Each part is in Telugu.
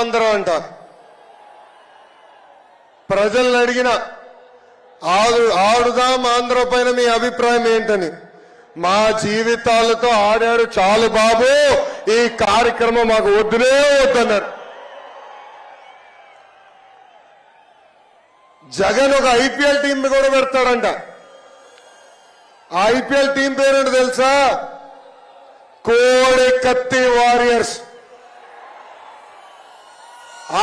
అందరం అంటారు. ప్రజలను అడిగిన ఆడుదాం ఆంధ్ర పైన మీ అభిప్రాయం ఏంటని, మా జీవితాలతో ఆడాడు చాలు బాబు, ఈ కార్యక్రమం మాకు వద్దునే వద్దన్నారు. జగన్ ఒక ఐపీఎల్ టీం కూడా పెడతాడంట. ఆ ఐపీఎల్ టీం పేరేంటో తెలుసా? కోడి కత్తి వారియర్స్.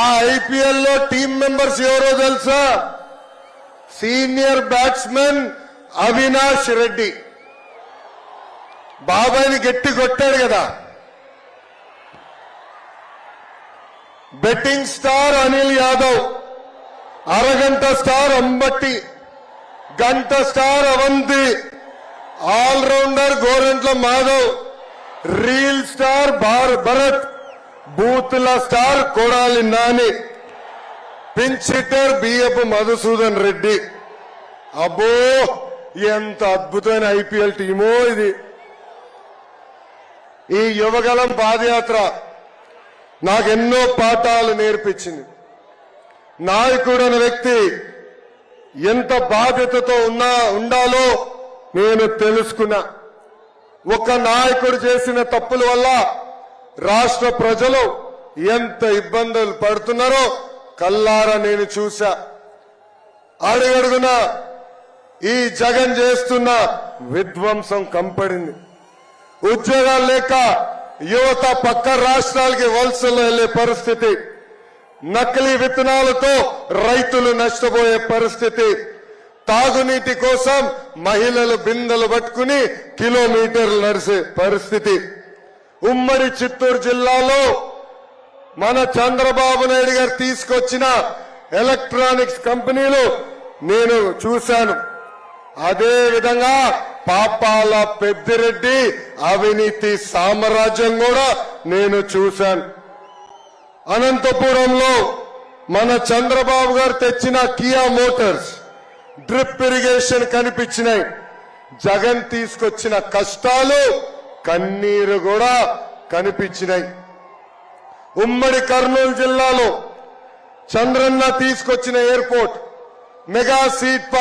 ఆ ఐపీఎల్ లో టీం మెంబర్స్ ఎవరో తెలుసా? Senior batsmen Avinash Reddy. బాబాయిని గట్టి కొట్టాడు కదా. బెట్టింగ్ స్టార్ అనిల్ యాదవ్, అరగంట స్టార్ అంబట్టి, గంట star Avanthi, allrounder Gorantla Madhav, reel star Bharat, బూత్ల star Kodali Nani, pinch hitter Biyyapu Madhusudan Reddy. అబ్బో, ఎంత అద్భుతమైన ఐపీఎల్ టీమో ఇది. ఈ యువగలం పాదయాత్ర నాకెన్నో పాఠాలు నేర్పించింది. నాయకుడు అనే వ్యక్తి ఎంత బాధ్యతతో ఉండాలో నేను తెలుసుకున్నా. ఒక నాయకుడు చేసిన తప్పుల వల్ల రాష్ట్ర ప్రజలు ఎంత ఇబ్బందులు పడుతున్నారో కల్లారా నేను చూశా. అడుగడుగున ఈ జగన్ చేస్తున్న విధ్వంసం కంపడింది. ఉద్యోగాలు లేక యువత పక్క రాష్ట్రాలకి వలసలు వెళ్లే పరిస్థితి, నకిలీ విత్తనాలతో రైతులు నష్టపోయే పరిస్థితి, తాగునీటి కోసం మహిళలు బిందెలు పట్టుకుని కిలోమీటర్లు నడిచే పరిస్థితి. ఉమ్మడి చిత్తూరు జిల్లాలో మన చంద్రబాబు నాయుడు గారు తీసుకొచ్చిన ఎలక్ట్రానిక్స్ కంపెనీలు నేను చూశాను. అదే విధంగా పాపాల పెద్దిరెడ్డి అవినీతి సామ్రాజ్యం కూడా నేను చూశాను. అనంతపురంలో మన చంద్రబాబు గారు తెచ్చిన కియా మోటార్స్ డ్రిప్ ఇరిగేషన్ కనిపించినాయి. జగన్ తీసుకొచ్చిన కష్టాలు కన్నీరు కూడా కనిపించినాయి. ఉమ్మడి కర్నూలు జిల్లాలో చంద్రన్న తీసుకొచ్చిన ఎయిర్పోర్ట్, మెగా సీట్ పార్క్,